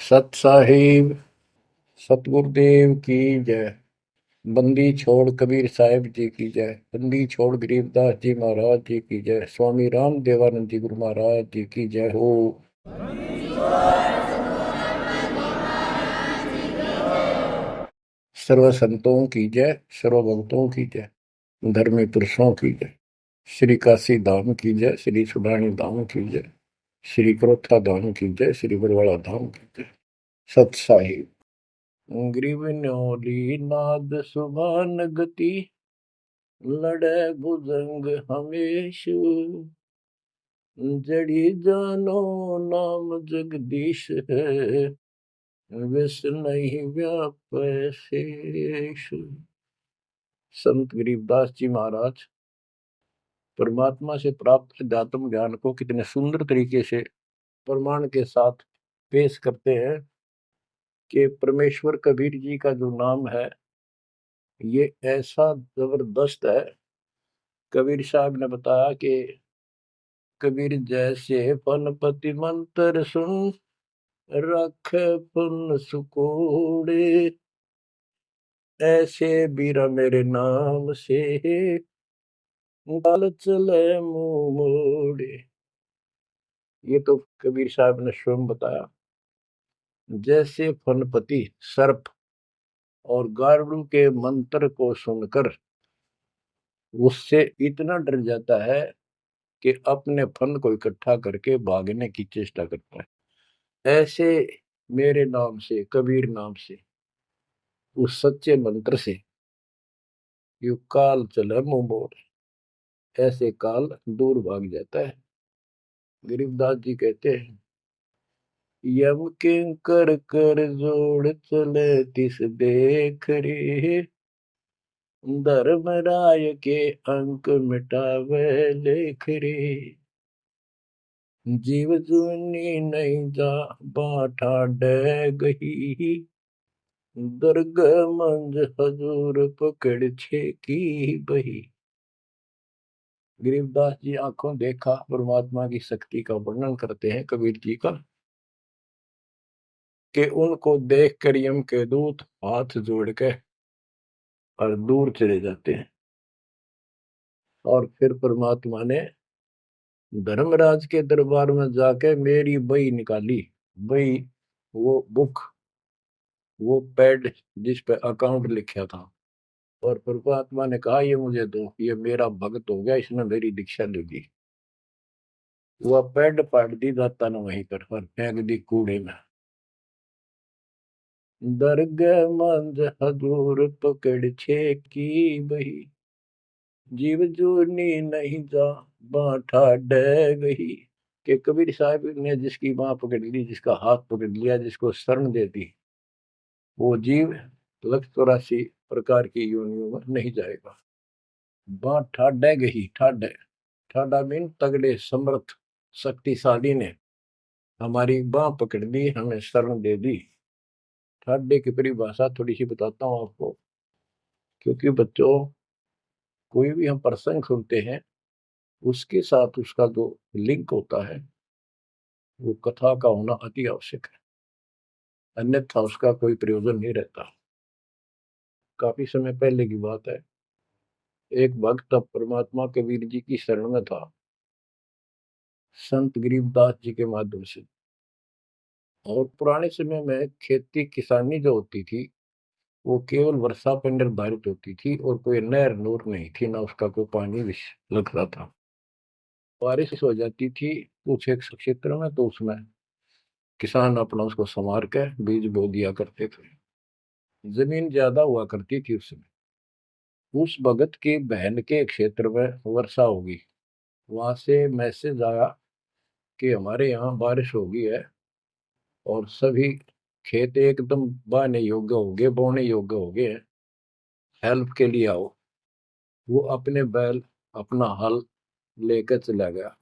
सत साहिब सतगुरुदेव की जय। बंदी छोड़ कबीर साहिब जी की जय। बंदी छोड़ गरीबदास जी महाराज जी की जय। स्वामी राम देवानंद जी गुरु महाराज जी की जय हो। सर्व संतों की जय, सर्व भक्तों की जय, धर्मी पुरुषों की जय। श्री काशी धाम की जय, श्री सुडानी धाम की जय, श्री क्रोथा धाम की जय, श्री बरवाड़ा धाम की जय। सत साहिब ग्रीवन्योली नाद सुभान गति, लड़े भुजंग हमेश, जड़ी जानो नाम जगदीश है, विष नहीं व्यापै शेष। संत गरीबदास जी महाराज परमात्मा से प्राप्त अध्यात्म ज्ञान को कितने सुंदर तरीके से प्रमाण के साथ पेश करते हैं कि परमेश्वर कबीर जी का जो नाम है ये ऐसा जबरदस्त है। कबीर साहब ने बताया कि कबीर जैसे फनपति मंत्र सुन, रख पुन सुकोड़े, ऐसे बीरा मेरे नाम से, गाल चले मुंह मोड़े। ये तो कबीर साहब ने स्वयं बताया। जैसे फनपति सर्प और गारुड़ के मंत्र को सुनकर उससे इतना डर जाता है कि अपने फन को इकट्ठा करके भागने की चेष्टा करता है, ऐसे मेरे नाम से, कबीर नाम से, उस सच्चे मंत्र से यू काल चले मुंह मोड़, ऐसे काल दूर भाग जाता है। गरीबदास जी कहते हैं, यम किंकर कर जोड़ चले तिस देख रे, धर्मराय के अंक मिटावे लेख रे, जीव जुनी नहीं जा बाठा डे गही, दर्ग मंज हजूर पकड़ छे की बही। गरीबदास जी आंखों देखा परमात्मा की शक्ति का वर्णन करते हैं कबीर जी का, कि उनको देख कर यम के दूत हाथ जोड़ के और दूर चले जाते हैं। और फिर परमात्मा ने धर्मराज के दरबार में जाके मेरी बही निकाली। बही वो बुक, वो पैड जिस पे अकाउंट लिखा था, और परमात्मा ने कहा ये मुझे दो, ये मेरा भक्त हो गया, इसने मेरी दीक्षा ले ली। वह पैड पाट दी दाता ने वहीं पर और फेंक दी कूड़े में। दरगह मंज हजूर पकड़ छे की बही, जीव जोनी नहीं जा बाठा डे गही। कि कबीर साहब ने जिसकी बाह पकड़ ली, जिसका हाथ पकड़ लिया, जिसको शरण दे दी, वो जीव 184 प्रकार की योनियों में नहीं जाएगा। बाँ ठाडे गही, ठाडे ठाडा मीन तगड़े समर्थ शक्तिशाली ने हमारी बाह पकड़ ली, हमें शरण दे दी। ठाडे की परिभाषा थोड़ी सी बताता हूँ आपको, क्योंकि बच्चों कोई भी हम प्रसंग सुनते हैं उसके साथ उसका जो लिंक होता है वो कथा का होना अति आवश्यक है, अन्यथा उसका कोई प्रयोजन नहीं रहता। काफी समय पहले की बात है, एक भक्त अब परमात्मा कबीर जी की शरण में था संत गरीबदास जी के माध्यम से। और पुराने समय में खेती किसानी जो होती थी वो केवल वर्षा पर निर्धारित होती थी, और कोई नहर नूर नहीं थी, ना उसका कोई पानी लगता था। बारिश हो जाती थी कुछ एक क्षेत्र में तो उसमें किसान अपना उसको संवार के बीज बो दिया करते थे। जमीन ज्यादा हुआ करती थी उस समय। उस भगत की बहन के क्षेत्र में वर्षा होगी, वहां से मैसेज आया कि हमारे यहाँ बारिश होगी है और सभी खेत एकदम बाने योग्य हो गए, बोने योग्य हो गए हैं, हेल्प के लिए आओ। वो अपने बैल, अपना हल लेकर चला गया,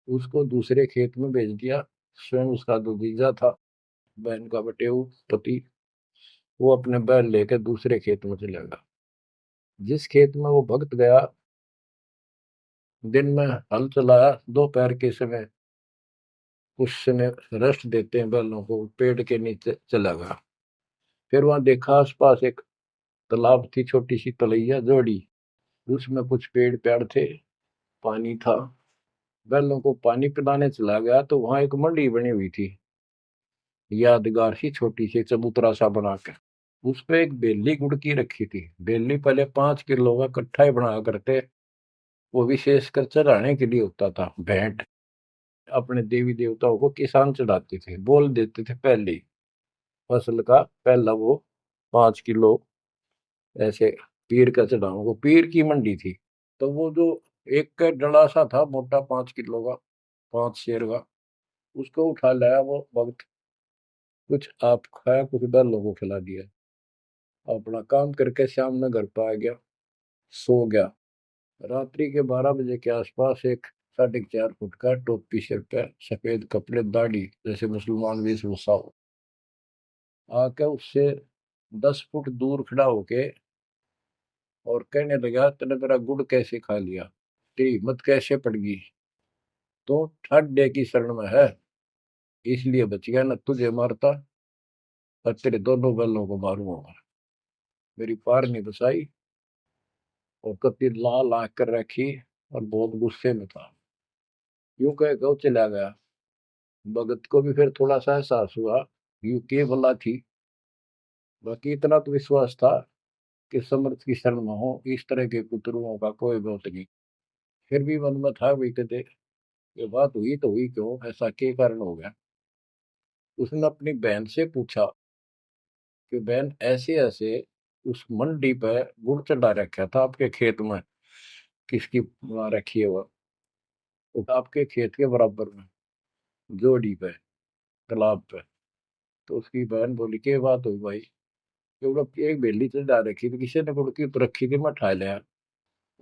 उसको दूसरे खेत में भेज दिया। स्वयं उसका जो जीजा था, बहन का बटेऊ पति, वो अपने बैल लेकर दूसरे खेत में चला गया। जिस खेत में वो भक्त गया, दिन में हल चलाया, दोपहर के समय उसने रेस्ट देते हैं बैलों को, पेड़ के नीचे चला गया। फिर वहां देखा आसपास एक तालाब थी, छोटी सी तलैया जोड़ी, उसमें कुछ पेड़ पेड़ थे, पानी था। बैलों को पानी पिलाने चला गया तो वहां एक मंडी बनी हुई थी, यादगार सी, छोटी सी चबूतरा सा बना के। उस पे एक बेली गुड़की रखी थी। बेली पहले 5 किलो का कट्ठा ही बना करते, वो विशेषकर चढ़ाने के लिए होता था, भेंट। अपने देवी देवताओं को किसान चढ़ाते थे, बोल देते थे पहली फसल का पहला वो 5 किलो ऐसे पीर का चढ़ाओ, वो पीर की मंडी थी। तो वो जो एक का डला सा था मोटा, 5 किलो का, 5 शेर का, उसको उठा लाया वो भक्त। कुछ आप खाया, कुछ बैलों को खिला दिया, अपना काम करके शाम में घर पर आ गया, सो गया। रात्रि के 12 बजे के आसपास एक 4.5 फुट का, टोपी सिर पे, सफेद कपड़े, दाढ़ी, जैसे मुसलमान वेशभूषा हो, आके उससे 10 फुट दूर खड़ा होके और कहने लगा, तेने मेरा गुड़ कैसे खा लिया, तेरी हिम्मत कैसे पड़ गई, तो ठाड्डे की शरण में है, इसलिए बच गया, न तुझे मारता और तेरे दोनों बैलों को मारूंगा। मेरी पार नहीं बसाई, और कति लाल आंख कर रखी, और बहुत गुस्से में था। यूं कह के वो चला गया। भगत को भी फिर थोड़ा सा एहसास हुआ, यूं के भला थी। बाकी इतना तो विश्वास था कि समर्थ की शरण में हो, इस तरह के कुतरुओं का कोई बहुत नहीं। फिर भी मन में था भी कहते, ये बात हुई तो हुई क्यों, ऐसा के कारण हो गया। उसने अपनी बहन से पूछा कि बहन, ऐसे ऐसे उस मंडी पे गुड़ चढ़ा रखा था आपके खेत में, किसकी बना रखी है वो आपके खेत के बराबर में, जोड़ी पे, तालाब पे। तो उसकी बहन बोली, के बात हुई भाई, क्योंकि एक बेली चढ़ा रखी थी, किसी ने गुड़ की तो रखी थी, मैं ठा लिया,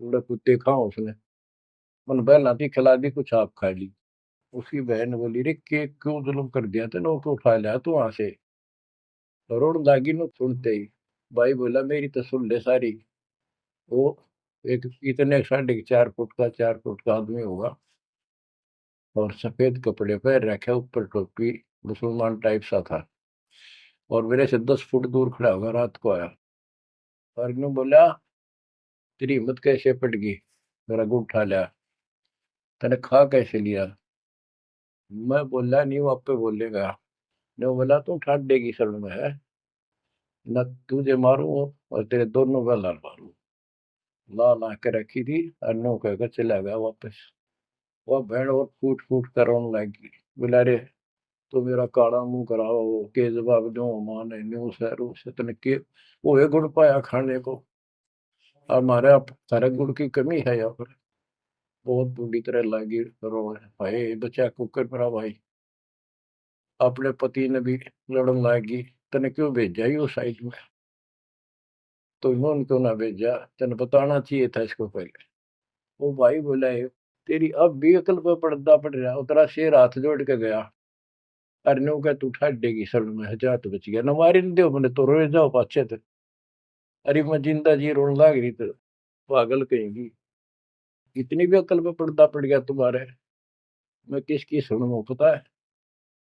उड़ा कुत्ते खाओ उसने, मन बहन आती खिला दी, कुछ आप खा ली। उसकी बहन बोली, रे के क्यों जुल्म कर दिया तेने, को उठा लिया तू वहां से। रोड लागी नो सुनते ही। भाई बोला, मेरी तो सुन ले सारी। वो एक इतने 4.5 फुट का, 4 फुट का आदमी होगा, और सफेद कपड़े पहन रखे, ऊपर टोपी, मुसलमान टाइप सा था, और मेरे से 10 फुट दूर खड़ा होगा, रात को आया। और इन्होंने बोला, तेरी हिम्मत कैसे पट गई, मेरा गुड़ उठा लिया, तने खा कैसे लिया। मैं बोला, नहीं वो आप पे बोलेगा। ने बोला, तू ठाट देगी शरण में है, न तुझे मारू और तेरे दोनों का लाल मारू। ला ला के रखी थी, और नो कहकर चला गया वापस। वह भेड़ और फूट फूट कर रोने लगी। बोला, रे तो मेरा काला मुंह कराओ, के जवाब दो, माने न्यू सहरू से तने के वो है गुड़ पाया खाने को, और हमारे आप सारे गुड़ की कमी है यहाँ पर। बहुत बुरी तरह लगी रो, भाई बचा कुकर पर भाई, अपने पति ने भी लड़न लगी, तने क्यों भेजा ही उस साइड में, तो इन्होंने क्यों ना भेजा, तेने बताना चाहिए था इसको पहले। वो भाई बोला, तेरी अब भी अकल पर पर्दा पड़ रहा, उतरा शेर हाथ जोड़ के गया, अरे नो का तू ठाडेगी सर में, हजार तो बच गया, न मारी न दो मैंने तो रोए जाओ पाछे थे। अरे मैं जिंदा जी रोने लग रही तो, पागल कहेंगी, इतनी भी अकल पे पर्दा पड़ गया तुम्हारे, मैं किसकी सुनूं पता है।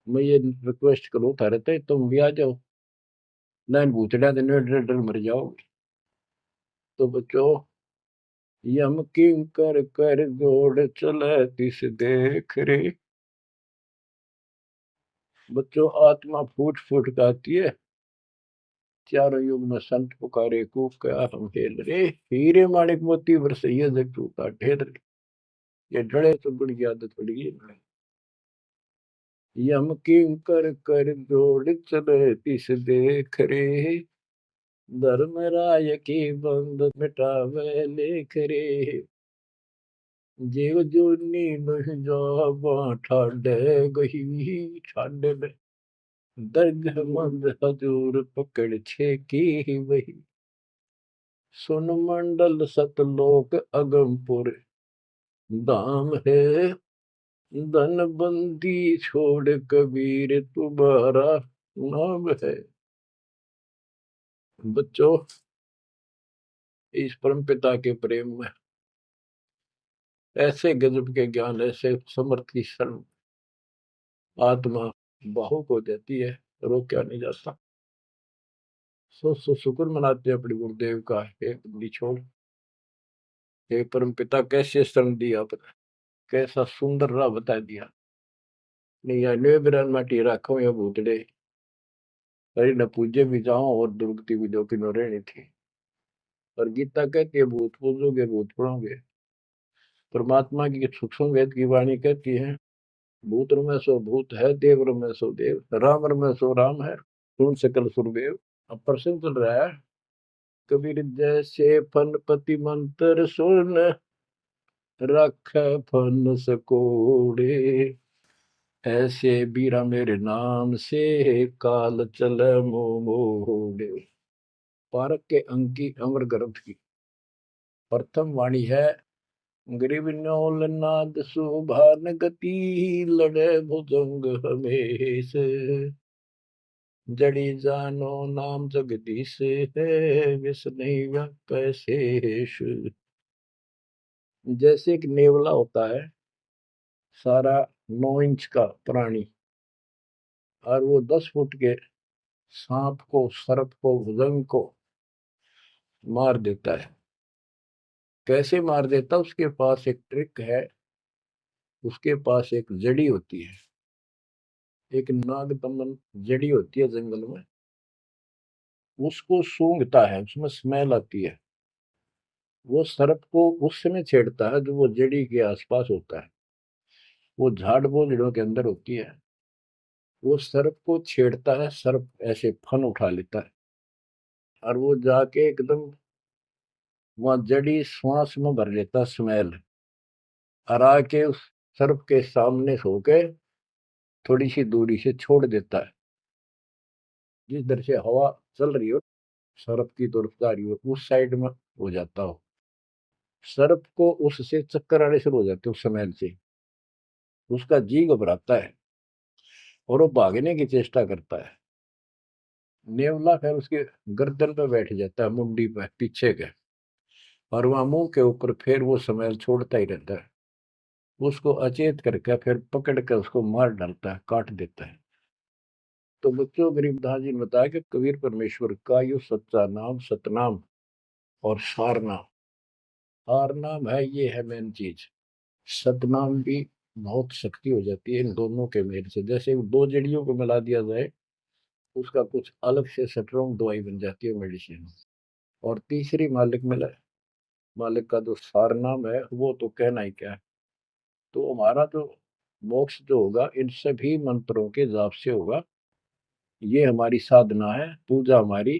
मैं ये रिक्वेस्ट करूं थारे ते, तुम भी आ जाओ, ना भूतड़ा दिन डर डर मर जाओ। तो बच्चों, यम किंग कर कर जोड़ चले तिस देख रे। बच्चों, आत्मा फूट फूट गाती है, चारों युग में संत पुकारे, कूक क्या हम हेल रे, हीरे माणिक मोती बरसैया जग टूटा ढेर रे। ये डरे तो बड़ी आदत पड़ गई है। यम किंग कर कर जोड़ चले तिस देख रे, धर्म राय की बंद मिटावे लेख रे। जीव जूनी नहीं जावा ठाडे गही, ठाडे में दर्द मंद हजूर पकड़ छे की वही। सुन मंडल सतलोक अगमपुर धाम है, धन बंदी छोड़ कबीर तुम्हारा नाम है। बच्चों, इस परम पिता के प्रेम में ऐसे गजब के ज्ञान, ऐसे समर्थ की शरण, आत्मा भावुक हो जाती है, रोका नहीं जाता। सो शुक्र मनाते हैं अपने गुरुदेव का, हे बंदी छोड़, हे परम पिता कैसे शरण दिया आपने, कैसा सुंदर राह बता दिया। नहीं अन्य बिरान माटी राखो या भूतड़े, अरे न पूजे भी जाओ और दुर्गति भी जो कि न रहनी थी। और गीता कहती है भूत पूजोगे भूत पढ़ोगे। परमात्मा की सूक्ष्म वेद की वाणी कहती है, भूत में सो भूत है, देव में सो देव, राम में सो राम है, सुन सकल सुरदेव। अब प्रश्न चल रहा है, कबीर जैसे फनपति मंत्र सुन, रख फन सकोड़े, ऐसे बीरा मेरे नाम से, काल चल मोड़े। पारक के अंक की अमर ग्रंथ की प्रथम वाणी है, ग्रीव न्योल नाद सुभान गति, लड़े भुजंग हमेश, जड़ी जानो नाम जगदीश है, विष नहीं व्यापै शेष। जैसे एक नेवला होता है, सारा 9 इंच का प्राणी, और वो 10 फुट के सांप को, सर्प को, भुजंग को मार देता है। कैसे मार देता, उसके पास एक ट्रिक है। उसके पास एक जड़ी होती है, एक नागदमन जड़ी होती है जंगल में, उसको सूंघता है, उसमें स्मेल आती है। वो सर्प को उस समय छेड़ता है जो वो जड़ी के आसपास होता है, वो झाड़ बोझड़ों के अंदर होती है। वो सर्प को छेड़ता है, सर्प ऐसे फन उठा लेता है, और वो जाके एकदम वहां जड़ी श्वास में भर लेता स्मेल, और आके उस सर्प के सामने सो के थोड़ी सी दूरी से छोड़ देता है। जिस दर से हवा चल रही हो, सर्प की तरफ जा रही हो, उस साइड में हो जाता हो। सर्प को उससे चक्कर आने शुरू हो जाते उस स्मेल से, उसका जी घबराता है और वो भागने की चेष्टा करता है। नेवला फिर उसके गर्दन पे बैठ जाता है, मुंडी पे पीछे के, और वहां मुंह के ऊपर फिर वो स्मेल छोड़ता ही रहता है। उसको अचेत करके फिर पकड़ कर उसको मार डालता है, काट देता है। तो बच्चों, गरीबदास जी ने बताया कि कबीर परमेश्वर का यो सच्चा नाम सतनाम और सार नाम। सार नाम है, ये है मेन चीज। सतनाम भी बहुत शक्ति हो जाती है इन दोनों के मेल से। जैसे दो जड़ियों को मिला दिया जाए, उसका कुछ अलग से स्ट्रॉन्ग दवाई बन जाती है, मेडिसिन। और तीसरी मालिक मिला, मालिक का जो सार नाम है, वो तो कहना ही क्या है। तो हमारा जो मोक्ष जो होगा इन सभी मंत्रों के जाप से होगा। ये हमारी साधना है, पूजा हमारी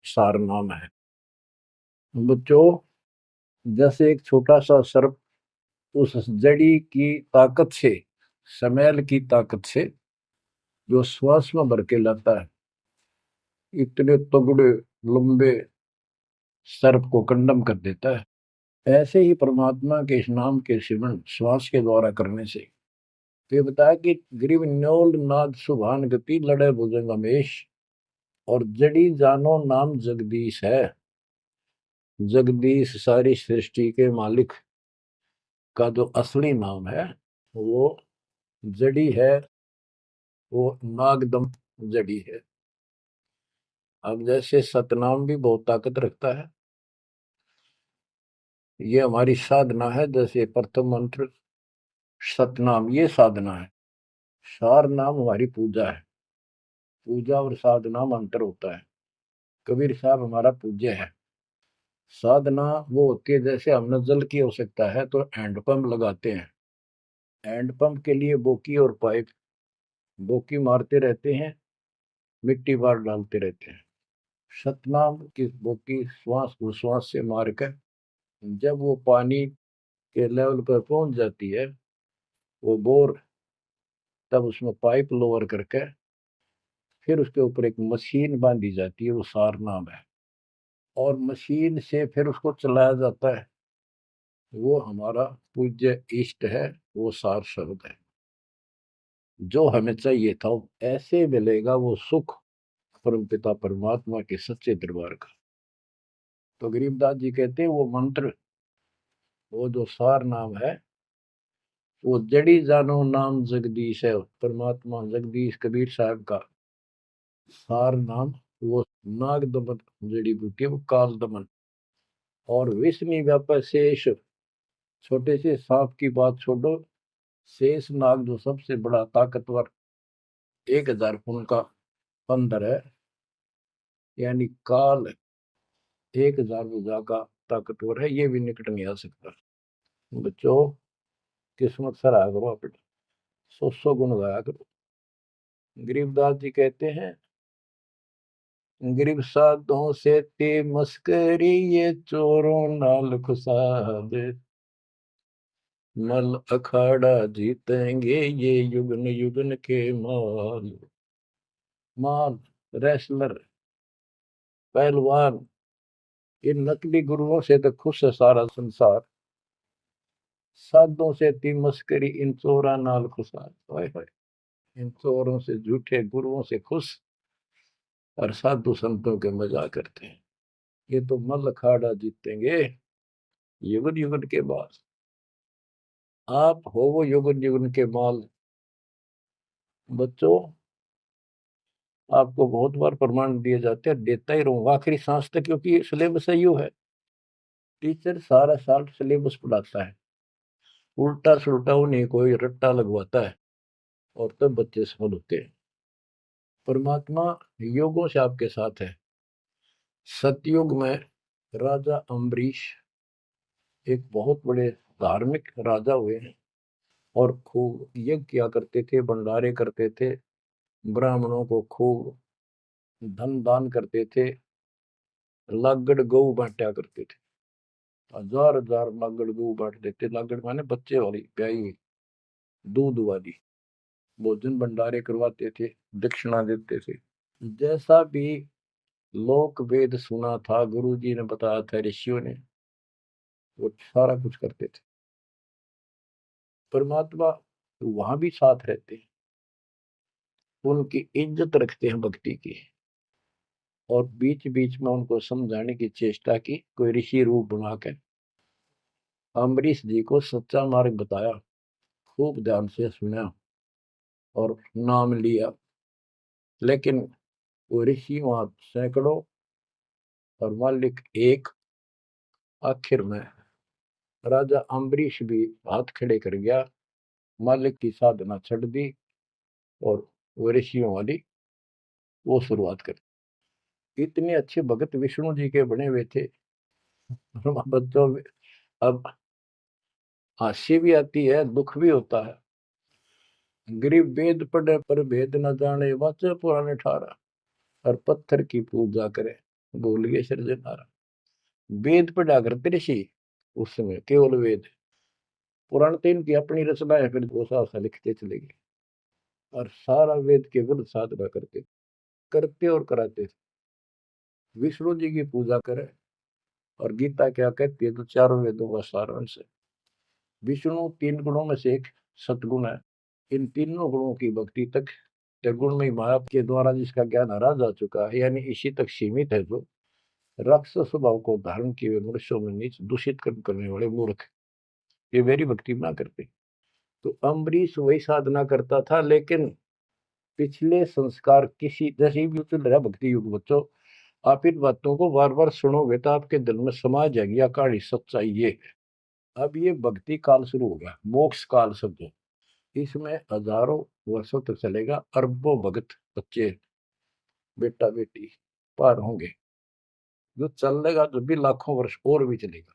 सार नाम है। बच्चों, जैसे एक छोटा सा सर्प उस जड़ी की ताकत से, स्मेल की ताकत से जो श्वास में भर के लाता है, इतने तगड़े लंबे सर्प को कंडम कर देता है। ऐसे ही परमात्मा के इस नाम के सिमरन श्वास के द्वारा करने से, तो ये बताया कि ग्रीव न्योल नाद सुभान गति, लड़े भुजंग हमेश, और जड़ी जानो नाम जगदीश है। जगदीश सारी सृष्टि के मालिक का जो असली नाम है, वो जड़ी है, वो नागदम जड़ी है। अब जैसे सतनाम भी बहुत ताकत रखता है, ये हमारी साधना है। जैसे प्रथम मंत्र सतनाम, ये साधना है। सार नाम हमारी पूजा है। पूजा और साधना में अंतर होता है। कबीर साहब हमारा पूज्य है। साधना वो होती है, जैसे हमने जल की आवश्यकता है तो हैंडपंप लगाते हैं। हैंडपंप के लिए बोकी और पाइप, बोकी मारते रहते हैं, मिट्टी बार डालते रहते हैं। सतनाम की बोकी श्वास उश्वास से मारकर जब वो पानी के लेवल पर पहुंच जाती है, वो बोर, तब उसमें पाइप लोअर करके फिर उसके ऊपर एक मशीन बांधी जाती है, वो सार नाम है। और मशीन से फिर उसको चलाया जाता है। वो हमारा पूज्य इष्ट है, वो सार शब्द है। जो हमें चाहिए था ऐसे मिलेगा वो सुख, परमपिता परमात्मा के सच्चे दरबार का। तो गरीबदास जी कहते हैं वो मंत्र, वो जो सार नाम है, वो जड़ी जानो नाम जगदीश है, परमात्मा जगदीश कबीर साहब का सार नाम। वो नाग दमन जड़ी बूटी है, वो काल दमन। और विष्णु व्यापक शेष, छोटे से सांप की बात छोड़ो, शेष नाग जो सबसे बड़ा ताकतवर 1000 फुट का बंदर है, यानी काल 1000 भुजा का ताकतवर है, ये भी निकट नहीं आ सकता। बच्चों, किस्मत सराहा करो अपने, 100 गुण गाया करो। गरीबदास जी कहते हैं, गरीब साधों से ते मस्करी, ये चोरों नाल खुशाद, मल अखाड़ा जीतेंगे ये युगन युगन के माल। माल, रेसलर, पहलवान, इन नकली गुरुओं से तो खुश है सारा संसार, साधों से ती मस्करी, इन चोरा नाल खुशाद। हाय हाय, इन चोरों से, झूठे गुरुओं से खुश, और साधु संतों के मजाक करते हैं। ये तो मल अखाड़ा जीतेंगे युगन युगन के बाद। आप हो वो युगन युगन के माल। बच्चों, आपको बहुत बार प्रमाण दिए जाते हैं, देता ही रहूंगा आखिरी सांस तक, क्योंकि सिलेबस यू है। टीचर सारा साल सिलेबस पढ़ाता है, उल्टा सुल्टा उन्हें कोई रट्टा लगवाता है, और तब बच्चे सफल होते हैं। परमात्मा योगों से आपके साथ है। सतयुग में राजा अम्बरीश एक बहुत बड़े धार्मिक राजा हुए हैं, और खूब यज्ञ किया करते थे, भंडारे करते थे, ब्राह्मणों को खूब धन दान करते थे, लागड़ गऊ बांटा करते थे, 1000 लागड़ गऊ बांट देते। लागड़ माने बच्चे वाली, ब्याई हुई, दूध वाली। भोजन भंडारे करवाते थे, दक्षिणा देते थे। जैसा भी लोक वेद सुना था, गुरु जी ने बताया था, ऋषियों ने, वो सारा कुछ करते थे। परमात्मा वहां भी साथ रहते हैं, उनकी इज्जत रखते हैं भक्ति की, और बीच बीच में उनको समझाने की चेष्टा की, कोई ऋषि रूप बनाकर अम्बरीश जी को सच्चा मार्ग बताया, खूब ध्यान से सुना और नाम लिया। लेकिन वो ऋषि वहां सैकड़ों और मालिक एक। आखिर में राजा अम्बरीश भी हाथ खड़े कर गया, मालिक की साधना छड़ दी, और वो ऋषियों वाली वो शुरुआत कर। इतने अच्छे भगत विष्णु जी के बने हुए थे। बच्चों, अब हंसी भी आती है, दुख भी होता है। गरीब वेद पढ़े पर भेद न जाने, वाचे पुराने ठारा, और पत्थर की पूजा करे, भूल गए सृजनहारा। वेद पढ़ा करते ऋषि उस समय, केवल वेद। पुराण तो इनकी अपनी रचना है, फिर वो सा लिखते चले गए, और सारा वेद के विरुद्ध साधना करते करते और कराते थे। विष्णु जी की पूजा करे, और गीता क्या कहती है, तो चारों वेदों का सारांश है। विष्णु 3 गुणों में से एक सतगुण है। इन तीनों गुणों की भक्ति तक गुण में माया के द्वारा जिसका ज्ञान हरा जा चुका है, यानी इसी तक सीमित है, जो राक्षस स्वभाव को धारण किए हुए मनुष्यों में नीच दूषित कर्म करने वाले मूर्ख, ये मेरी भक्ति ना करते। तो अम्बरीश वही साधना करता था, लेकिन पिछले संस्कार किसी, जैसे भी चल रहा भक्ति युग बच्चों, आप इन बातों को बार बार सुनोगे तो आपके दिल में समा जाएगी अकाड़ी सच्चाई ये है। अब ये भक्ति काल शुरू हो गया, मोक्ष काल समझो। इसमें हजारों वर्षों तक चलेगा, अरबों भगत बच्चे बेटा बेटी पार होंगे, जो चलेगा जो भी लाखों वर्ष और भी चलेगा।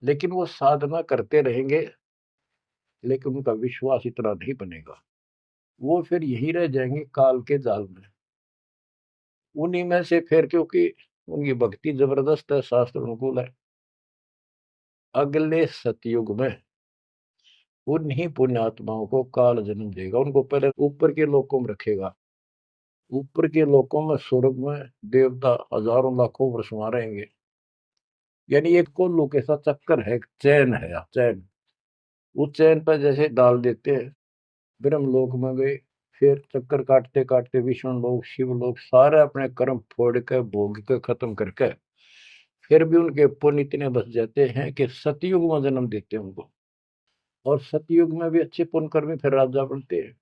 लेकिन वो साधना करते रहेंगे, लेकिन उनका विश्वास इतना नहीं बनेगा, वो फिर यही रह जाएंगे काल के जाल में। उन्हीं में से फिर, क्योंकि उनकी भक्ति जबरदस्त है, शास्त्र अनुकूल है, अगले सतयुग में उन्हीं पुण्यात्माओं को काल जन्म देगा, उनको पहले ऊपर के लोकों में रखेगा। ऊपर के लोकों में, स्वर्ग में देवता हजारों लाखों वर्ष वहां रहेंगे। यानी एक कोल्लू के साथ चक्कर है, चैन है, चैन। उस चैन पर जैसे डाल देते हैं, ब्रह्म लोक में गए, फिर चक्कर काटते काटते विष्णु लोक, शिव लोक, सारे अपने कर्म फोड़ के भोग के खत्म करके, फिर भी उनके पुण्य इतने बच जाते हैं कि सतयुग में जन्म देते हैं उनको। और सतयुग में भी अच्छे पुण्य कर्मी फिर राजा बनते हैं।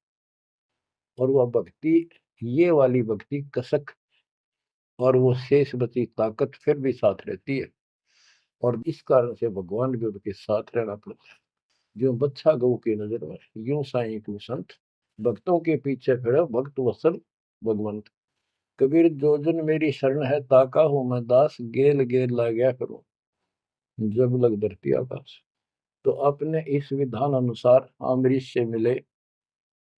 और वह भक्ति, ये वाली भक्ति कसक और वो शेष बची ताकत फिर भी साथ रहती है। और इस कारण से भगवान भी उनके साथ रहना पड़ता है। जो बच्चा गऊ की नजर में, यूं साईं को संत, भक्तों के पीछे फिर भक्त वत्सल भगवंत। कबीर जो जन मेरी शरण है, ताका हूं मैं दास, गेल गेल ला गया करो जब लग धरती आकाश। तो अपने इस विधान अनुसार अम्बरीश से मिले।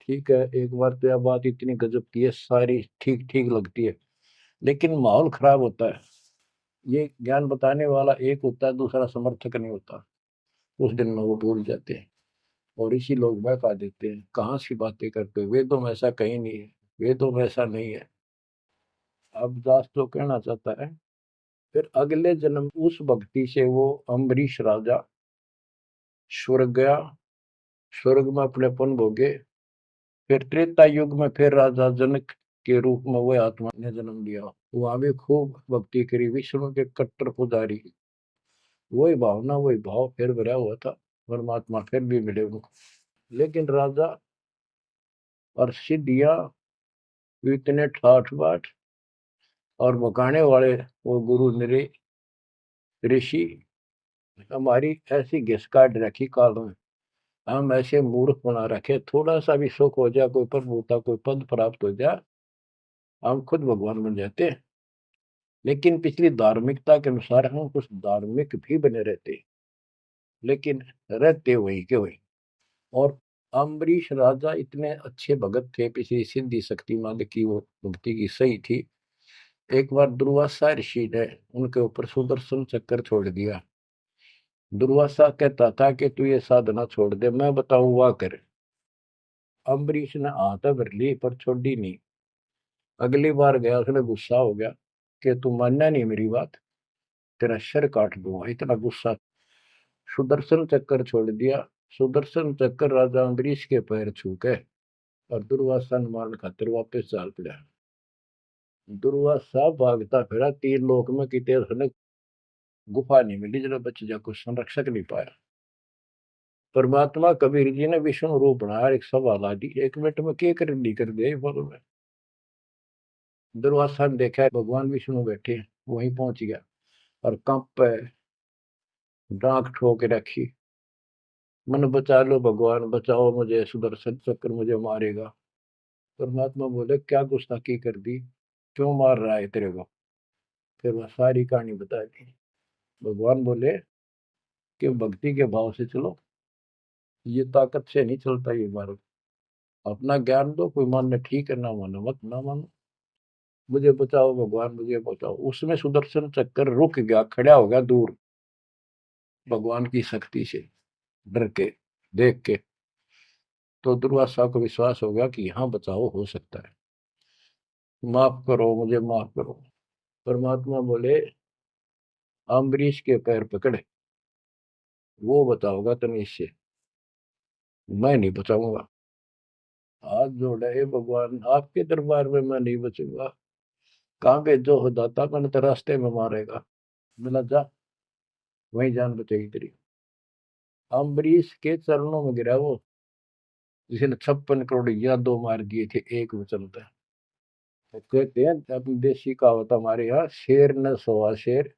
ठीक है, एक बार तो यह बात इतनी गजब की है, सारी ठीक ठीक लगती है, लेकिन माहौल खराब होता है। ये ज्ञान बताने वाला एक होता है, दूसरा समर्थक नहीं होता। उस दिन में वो भूल जाते हैं और इसी लोग बहका देते हैं, कहाँ सी बातें करते हो, वेदों में ऐसा कहीं नहीं है, वेदों में ऐसा नहीं है। अब दास तो कहना चाहता है, फिर अगले जन्म उस भक्ति से वो अम्बरीश राजा स्वर्ग गया, स्वर्ग में अपनेपन भोगे। फिर त्रेता युग में फिर राजा जनक के रूप में वह आत्मा ने जन्म लिया। वहां भी खूब भक्ति करी, विष्णु के कट्टर पुजारी। वही भावना वही भाव फिर भरा हुआ था, परमात्मा फिर भी मिले उनको। लेकिन राजा और सिद्धियां इतने ठाठ बाट और बकाने वाले वो गुरु निरे ऋषि हमारी ऐसी घिस काट रखी काल में, हम ऐसे मूर्ख बना रखे, थोड़ा सा भी सुख हो जाए, कोई प्रभुता कोई पद प्राप्त हो जाए, हम खुद भगवान बन जाते हैं। लेकिन पिछली धार्मिकता के अनुसार हम कुछ धार्मिक भी बने रहते, लेकिन रहते वही के वही। और अम्बरीश राजा इतने अच्छे भगत थे, पिछली सिद्धि शक्तिमान की वो भक्ति की सही थी। एक बार दुर्वासा ऋषि ने उनके ऊपर सुदर्शन चक्कर छोड़ दिया। दुर्वासा कहता था कि तू ये साधना छोड़ दे, मैं बताऊं वाह कर। अम्बरीश ने हाथ भर ली पर छोड़ी नहीं। अगली बार गया, उसने गुस्सा हो गया कि तू मानना नहीं मेरी बात, तेरा सिर काट दूंगा, इतना गुस्सा। सुदर्शन चक्कर छोड़ दिया। सुदर्शन चक्कर राजा अम्बरीश के पैर छू के और दुर्वासा ने मारने खातिर वापस चाल पड़ा। दुर्वासा भागता फिरा तीन लोक में, कितने उसने गुफा नहीं मिली जरा बच जा, कुछ संरक्षक नहीं पाया। परमात्मा कबीर जी ने विष्णु रूप बनाया, एक सवाल आ दी, एक मिनट में क्या कर दी कर दिया बोलो में। दुर्वासा ने देखा भगवान विष्णु बैठे, वहीं पहुंच गया और कंप पे डांक ठोक रखी, मन बचा लो भगवान, बचाओ मुझे, सुदर्शन चक्र मुझे मारेगा। परमात्मा बोले क्या गुस्ताखी कर दी, क्यों मार रहा है तेरे को। फिर वह सारी कहानी बता दी। भगवान बोले कि भक्ति के भाव से चलो, ये ताकत से नहीं चलता ये मार्ग। अपना ज्ञान दो, कोई मानने ठीक है, ना मानो मत ना मानो, मुझे बचाओ भगवान मुझे बचाओ। उसमें सुदर्शन चक्कर रुक गया, खड़ा हो गया दूर, भगवान की शक्ति से डर के देख के। तो दुर्वासा को विश्वास हो गया कि यहाँ बचाओ हो सकता है, माफ करो मुझे माफ करो। परमात्मा बोले अम्बरीश के पैर पकड़े, वो बचाओगा तुम्हें इससे, मैं नहीं बचाऊंगा। हाथ जोड़े, हे भगवान आपके दरबार में मैं नहीं बचूंगा, कहाँ भेजो हो दाता, मैंने तो रास्ते में मारेगा। मिला जा, वही जान बचेगी तेरी। अम्बरीश के चरणों में गिरा वो, जिसने 56 करोड़ यादव मार दिए थे एक वचन पे। तो कहते हैं अपनी देसी कहावत हमारे यहाँ, शेर न सोआ शेर,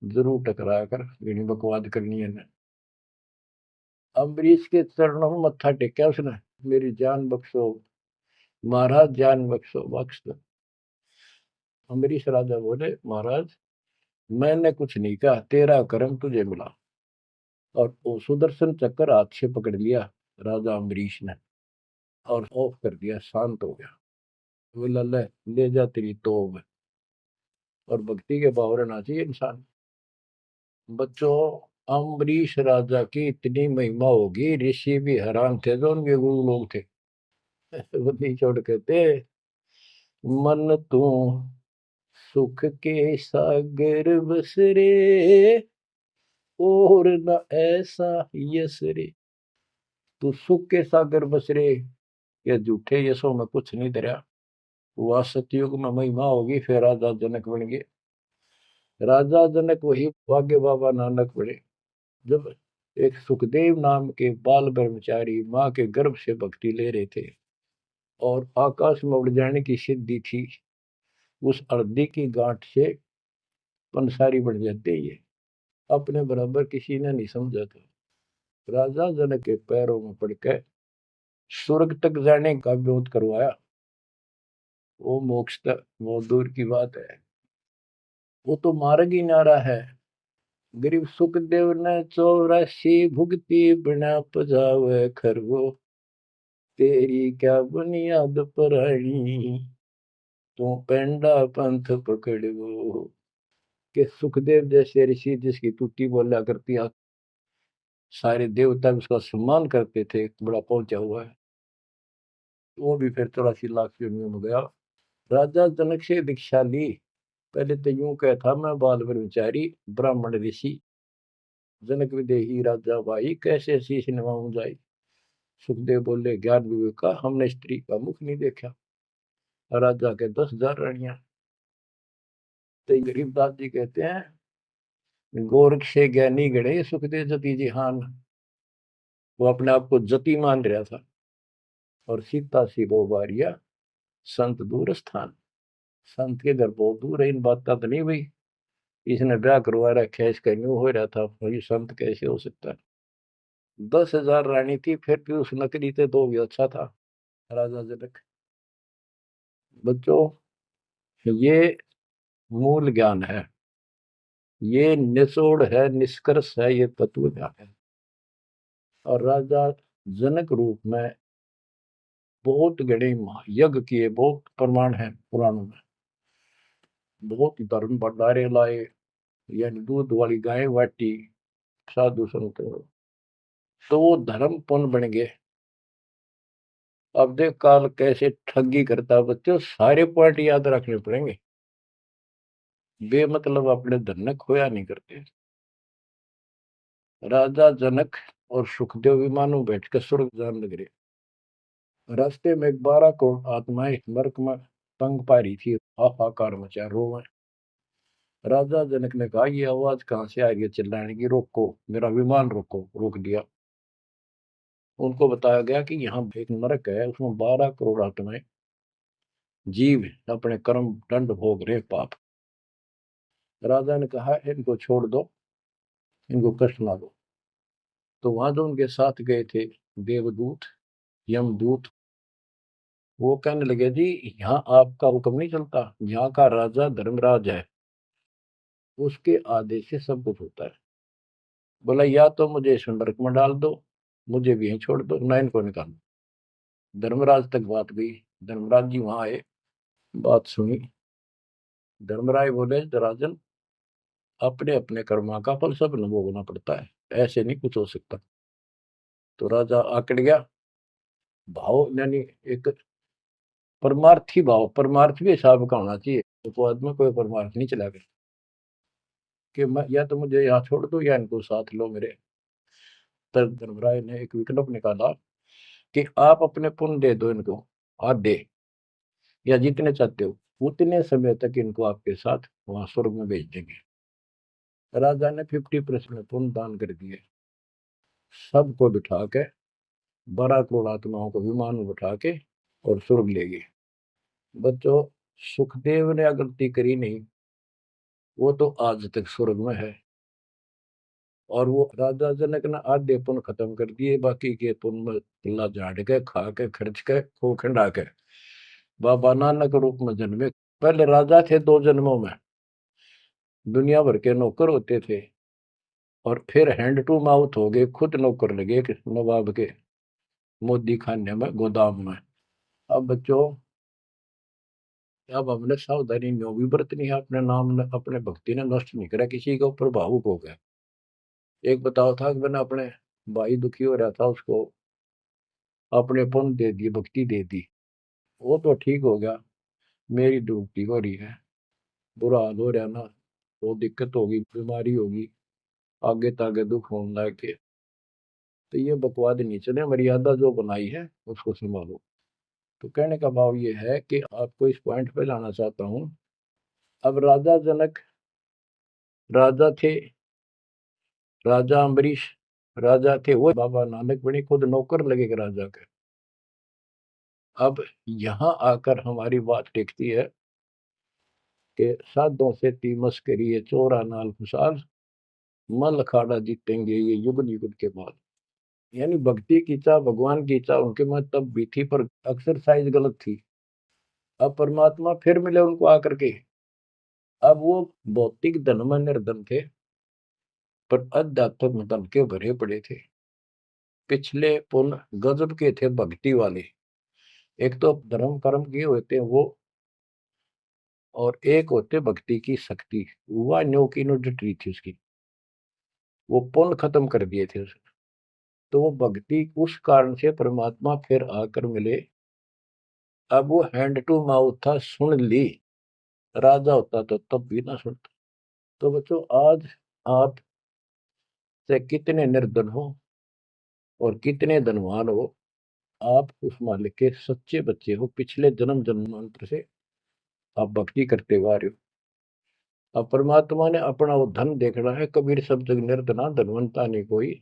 जरूर टकराया कर, यही बकवाद करनी है ना। अम्बरीश के चरणों में मत्था टेका उसने, मेरी जान बख्शो महाराज, जान बख्शो बख्श दो। अम्बरीश राजा बोले महाराज मैंने कुछ नहीं कहा, तेरा कर्म तुझे मिला। और वो सुदर्शन चक्कर हाथ से पकड़ लिया राजा अम्बरीश ने और ऑफ कर दिया, शांत हो गया। बोला ले जा तेरी तोब। और भक्ति के भाव रहना चाहिए इंसान। बच्चों, अम्बरीश राजा की इतनी महिमा होगी, ऋषि भी हैरान थे जो उनके गुरु लोग थे। वो नहीं छोड़ कहते, मन तू सुख के सागर बस रे, और न ऐसा यस रे। तू सुख के सागर बस रे, ये झूठे यशों में कुछ नहीं धरा। वह सतयुग में महिमा होगी, फिर राजा जनक बन गए। राजा जनक वही भाग्य बाबा नानक बने। जब एक सुखदेव नाम के बाल ब्रह्मचारी माँ के गर्भ से भक्ति ले रहे थे और आकाश में उड़ जाने की सिद्धि थी। उस अर्धी की गांठ से पंसारी बढ़ जाते ये अपने बराबर किसी ने नहीं समझा था। राजा जनक के पैरों में पड़कर स्वर्ग तक जाने का विरोध करवाया। वो मोक्ष तक वो दूर की बात है, वो तो मार्ग ही नारा है। गरीब सुखदेव ने 84 भुगती बिना पजावे खरगो, तेरी क्या बुनियाद परानी, तू पेंडा पंथ पकड़ो। के सुखदेव जैसे ऋषि जिसकी टूटी बोला करती सारे देवता उसका सम्मान करते थे, बड़ा पहुंचा हुआ है, वो भी फिर 84 लाख योनियों में गया। राजा जनक से दीक्षा ली। पहले तो यूं कहता मैं बाल ब्रह्मचारी ब्राह्मण ऋषि, जनक विदेही राजा भाई कैसे शीश नवाऊं जाई। सुखदेव बोले ज्ञान विवेक का हमने स्त्री का मुख नहीं देखा। राजा के 10,000 रानियां। तो गरीबदास जी कहते हैं गोरख से ज्ञानी गणे सुखदेव जति जिहान। वो अपने आप को जति मान रहा था। और सीता सी वो बारिया संत दूर स्थान। संत के घर बहुत दूर है, इन बात का तो नहीं भाई इसने ब्याह करवा रखा है, इसका न्यू हो रहा था, ये संत कैसे हो सकता है। 10,000 रानी थी, फिर भी उस नकली थे दो भी अच्छा था राजा जनक। बच्चों ये मूल ज्ञान है, ये निचोड़ है, निष्कर्ष है, ये तत्व ज्ञान है। और राजा जनक रूप में बहुत गणे यज्ञ किए, बहुत प्रमाण है पुराणों में। बहुत धर्म भंडारे लाए, यानी दूध वाली गाय बाटी साधु संत, तो वो धर्म पुण्य बन गए। अब देख काल कैसे ठगी करता बच्चों, सारे पॉइंट याद रखने पड़ेंगे, बेमतलब अपने धन ने खोया नहीं करते। राजा जनक और सुखदेव विमानों बैठकर स्वर्ग जान लग रहे। रास्ते में 12 करोड़ आत्माएं नरक में तंग पा रही थी, हाहाकार मचा रोवे। राजा जनक ने कहा ये आवाज कहां से आ रही है चिल्लाने की, रोको मेरा विमान रोको। रोक दिया। उनको बताया गया कि यहाँ एक नरक है, उसमें 12 करोड़ आत्माएं जीव अपने कर्म दंड भोग रहे पाप। राजा ने कहा इनको छोड़ दो, इनको कष्ट ना दो। तो वहां जो उनके साथ गए थे देवदूत यमदूत, वो कहने लगे जी यहाँ आपका हुक्म नहीं चलता, यहाँ का राजा धर्मराज है, उसके आदेश से सब कुछ होता है। बोला या तो मुझे इस नरक में डाल दो, मुझे भी यहीं छोड़ दो, ना इनको निकाल दो। धर्मराज तक बात गई। धर्मराज जी वहां आए, बात सुनी। धर्मराज बोले राजन अपने अपने कर्मा का फल सब न भोगना पड़ता है, ऐसे नहीं कुछ हो सकता। तो राजा आकड़ गया। भाव यानी एक परमार्थी भाव, परमार्थ भी हिसाब का होना चाहिए, तो आदमी कोई परमार्थ नहीं चला गया कि मैं या तो मुझे यहाँ छोड़ दो या इनको साथ लो मेरे। तब धर्मराय ने एक विकल्प निकाला कि आप अपने पुण्य दे दो इनको आधे, या जितने चाहते हो उतने समय तक इनको आपके साथ वहां स्वर्ग में भेज देंगे। राजा ने 50% पुण्य दान कर दिए। सबको बिठा के 12 करोड़ आत्माओं को विमान में बिठा के और स्वर्ग ले गए। बच्चों सुखदेव ने गलती करी नहीं, वो तो आज तक स्वर्ग में है। और वो राजा जनक ने आधे पुण्य खत्म कर दिए, बाकी के पुण्य में झाड़ के खा के खर्च के खो खंडा के बाबा नानक रूप में जन्मे। पहले राजा थे 2 जन्मों में, दुनिया भर के नौकर होते थे, और फिर हैंड टू माउथ हो गए, खुद नौकर लगे नवाब के मोदी खाने में गोदाम में। अब बच्चों अब हमने सावधानी न्यों भी बरतनी है, अपने नाम ने अपने भक्ति ने नष्ट नहीं करा, किसी के ऊपर भावुक हो गया। एक बताओ था कि मैंने अपने भाई दुखी हो रहा था, उसको अपने पुण्य दे दिए, भक्ति दे दी, वो तो ठीक हो गया, मेरी डूबती हो रही है, बुरा हाल हो रहा ना, वो दिक्कत होगी, बीमारी होगी, आगे तागे दुख होने लग के। तो ये बकवाद नहीं चले, मर्यादा जो बनाई है उसको संभालो। तो कहने का भाव ये है कि आपको इस पॉइंट पे लाना चाहता हूं। अब राजा जनक राजा थे, राजा अम्बरीश राजा थे वो बाबा नानक बने, खुद नौकर लगे राजा के। अब यहाँ आकर हमारी बात टिकती है कि साधों से ती मस्करी चोरा नाल खुशाल, मल अखाड़ा जीतेंगे ये युग युग के बाद। यानी भक्ति की चाह, भगवान की चाह उनके में तब भी थी, पर एक्सरसाइज गलत थी। अब परमात्मा फिर मिले उनको आकर के। अब वो भौतिक धन में निर्धन थे, पर अध्यात्म धन के भरे पड़े थे। पिछले पुण्य गजब के थे भक्ति वाले। एक तो धर्म कर्म किए होते हैं वो, और एक होते भक्ति की शक्ति। वह न्यो की नो डटी थी उसकी, वो पुण्य खत्म कर दिए थे उसने। तो वो भक्ति उस कारण से परमात्मा फिर आकर मिले। अब वो हैंड टू माउथ था, सुन ली। राजा होता तो तब भी ना सुनता। तो बच्चों, आज आप से कितने निर्धन हो और कितने धनवान हो, आप उस मालिक के सच्चे बच्चे हो। पिछले जन्म जन्मांतर से आप भक्ति करते हुए आ रहे हो। अब परमात्मा ने अपना वो धन देखना है। कबीर सब जग निर्धना धनवंता नहीं कोई,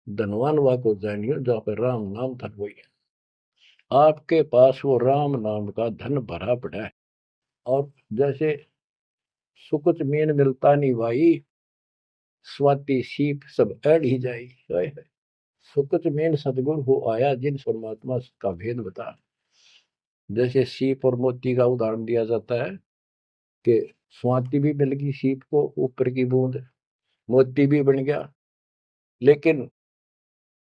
धनवान वा को जानियो जहाँ पर राम नाम धन वही है। आपके पास वो राम नाम का धन भरा पड़ा है। और जैसे सुकुच मीन मिलता नहीं भाई, स्वाति सीप सब अड़ ही जाई। सुकुच मीन सतगुरु हो आया, जिन परमात्मा का भेद बता। जैसे सीप और मोती का उदाहरण दिया जाता है कि स्वाति भी मिल गई सीप को, ऊपर की बूंद, मोती भी बन गया। लेकिन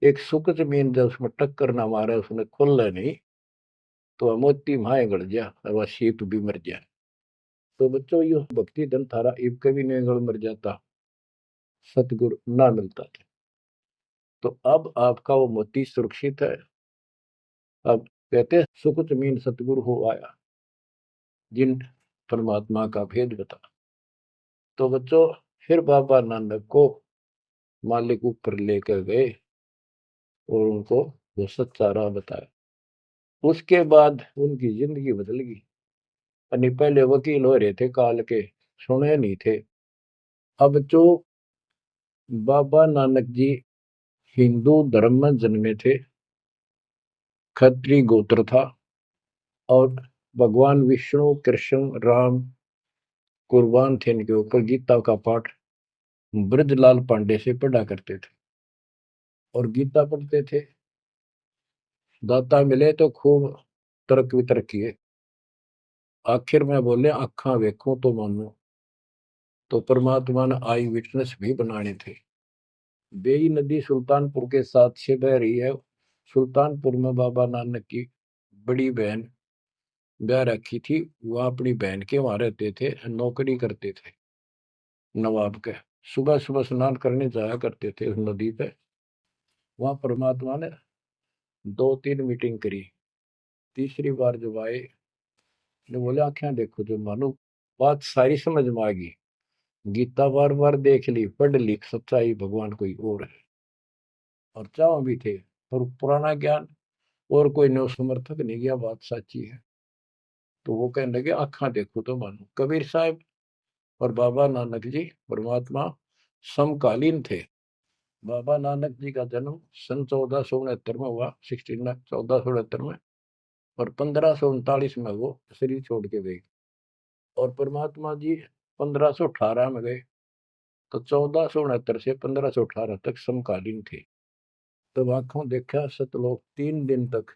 एक सुकुच मीन जब उसमें टक्कर ना मारे, उसने खुल नहीं, तो वह मोती माए गड़ गया और वह सीप भी मर गया। तो बच्चों, ये भक्ति धन थारा इब कभी नहीं गड़ मर जाता, सतगुरु ना मिलता था। तो अब आपका वो मोती सुरक्षित है। अब कहते सुकुच मीन सतगुरु हो आया, जिन परमात्मा का भेद बता। तो बच्चों, फिर बाबा नानक को मालिक ऊपर लेकर गए और उनको वो सच्चा राह बताया। उसके बाद उनकी जिंदगी बदल गई। यानी पहले वकील हो रहे थे काल के, सुने नहीं थे। अब जो बाबा नानक जी हिंदू धर्म में जन्मे थे, खत्री गोत्र था, और भगवान विष्णु कृष्ण राम कुर्बान थे इनके ऊपर। गीता का पाठ ब्रजलाल पांडे से पढ़ा करते थे और गीता पढ़ते थे। दाता मिले तो खूब तर्क वितर्क किए। आखिर में बोले अखा वेखूं तो मानो। तो परमात्मा ने आई विटनेस भी बनाने थे। बेई नदी सुल्तानपुर के साथ से बह रही है। सुल्तानपुर में बाबा नानक की बड़ी बहन ब्याह रखी थी। वह अपनी बहन के वहां रहते थे, नौकरी करते थे नवाब के। सुबह सुबह स्नान करने जाया करते थे उस नदी पे। वहां परमात्मा ने 2-3 मीटिंग करी। तीसरी बार जब आए, ने बोले आंखें देखो जो मानो। बात सारी समझ में आ गई। गीता बार बार देख ली, पढ़ ली, सच्चाई भगवान कोई और है। और चाव भी थे, पर पुराना ज्ञान और कोई नो समर्थक नहीं गया, बात सच्ची है। तो वो कहने लगे आंखा देखो तो मानो। कबीर साहब और बाबा नानक जी परमात्मा समकालीन थे। बाबा नानक जी का जन्म सन 1469 में हुआ, 1469 में। और 1539 में वो शरीर छोड़ के गए। और परमात्मा जी 1518 में गए। तो 1469 से 1518 तक समकालीन थे। तब आंखों देखा सतलोक 3 दिन तक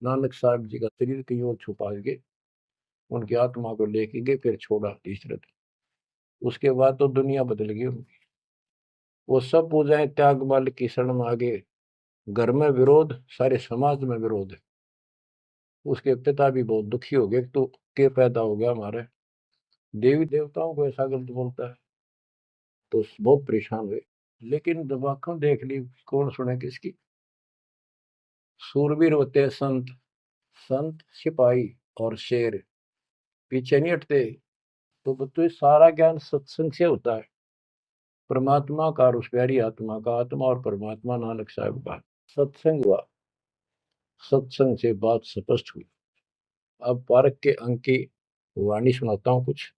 नानक साहब जी का शरीर कहीं और छुपा के उनकी आत्मा को लेके गए, फिर छोड़ा तीसरे दिन। उसके बाद तो दुनिया बदल गई उनकी। वो सब पूजाएं त्याग माल की शरण में आ गए। घर में विरोध, सारे समाज में विरोध है। उसके पिता भी बहुत दुखी हो गए, तो के पैदा हो गया हमारे, देवी देवताओं को ऐसा गलत बोलता है। तो बहुत परेशान हुए। लेकिन जब आंखों देख ली, कौन सुने किसकी। सूरवीर होते हैं संत, संत सिपाही और शेर पीछे नहीं हटते। तो बच्चों, सारा ज्ञान सत्संग से होता है। परमात्मा का और उस प्यारी आत्मा का, आत्मा और परमात्मा नानक साहब का सत्संग हुआ। सत्संग से बात स्पष्ट हुई। अब पारक के अंक की वाणी सुनाता हूँ कुछ।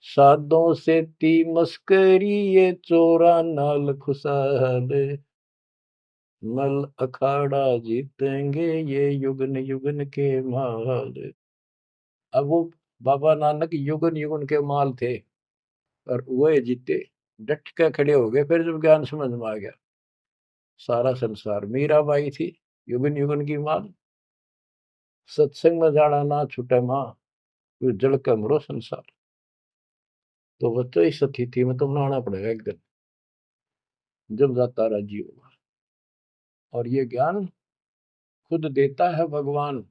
साधों से ती मस्करी ये चोरा नाल खुशाल, मल अखाड़ा जीतेंगे ये युगन युगन के माल। अब वो बाबा नानक युगन युगन के माल थे और वह जीते, डट के खड़े हो गए। फिर जब ज्ञान समझ में आ गया, सारा संसार मीराबाई थी युगन युगन की माल। सत्संग में जाना ना छूटे माँ, फिर जल के मरो संसार। तो बच्चों इस स्थिति में तुम नहाना पड़ेगा एक दिन, जब जाता राजी होगा। और ये ज्ञान खुद देता है भगवान,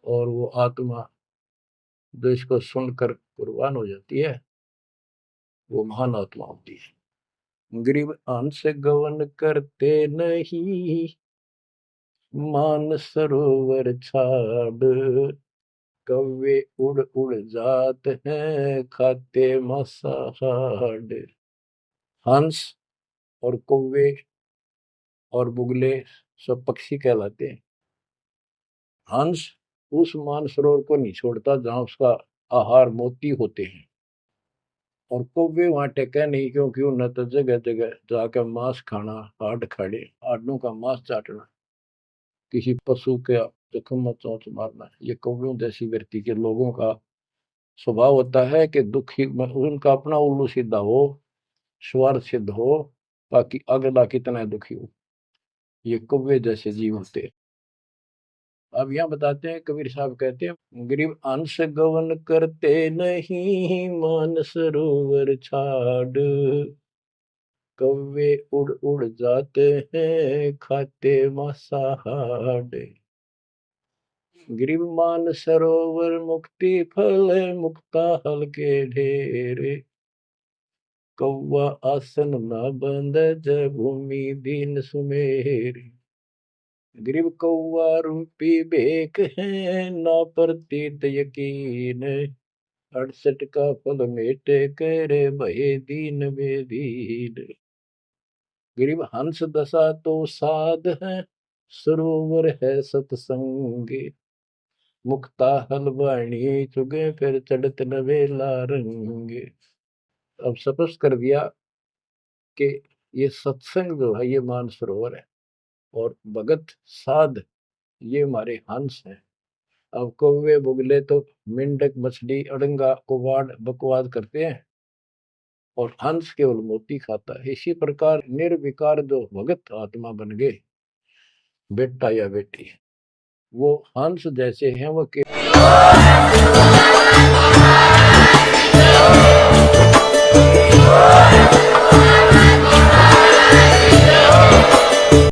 और वो आत्मा जो इसको सुनकर कुर्बान हो जाती है, वो महान आत्मा होती है। गरीब अंश गवन करते नहीं, मान सरोवर छाड़, कौवे उड़ उड़ जात हैं खाते मसाहाड़। हंस और कौवे और बुगले सब पक्षी कहलाते हैं। हंस उस मानसरोवर को नहीं छोड़ता जहां उसका आहार मोती होते हैं, और कौवे वहां टेके नहीं, क्योंकि उन्हें तो जगह जगह जाकर मांस खाना, हाड खाड़े हाडों का मांस चाटना, किसी पशु के जख्म में चोंच मारना, ये कौवे जैसी व्यक्ति के लोगों का स्वभाव होता है कि दुखी उनका अपना उल्लू सीधा हो, स्वार्थ सिद्ध हो, ताकि अगला कितना दुखी हो। ये कौवे जैसे जीव होते हैं। अब यहाँ बताते हैं, कबीर साहब कहते हैं, गरीब अंश गवन करते नहीं, मान सरोवर छाड़, कौवे उड़ उड़ जाते हैं खाते मांसाहाड़। गरीब मान सरोवर मुक्ति फल, मुक्ता हल के ढेरे, कौवा आसन न बंद जब भूमि दीन सुमेरी। गरीब कौवा रूपी बेक है, ना प्रतीत यकीन, 68 का फल मेटे करे भये दीन बेदीन। गरीब हंस दशा तो साध है, सरोवर है सतसंगे, मुक्ता हलवाणी चुगे फिर चढ़त नवेला रंगे। अब स्पष्ट कर दिया कि ये सत्संग जो है ये मानसरोवर है, और भगत साध ये हमारे हंस हैं। अब कौवे बुगले तो मेंढक मछली अड़ंगा कुवाड़ बकवाद करते हैं, और हंस केवल मोती खाता है। इसी प्रकार निर्विकार जो भगत आत्मा बन गए, बेटा या बेटी, वो हंस जैसे हैं, वो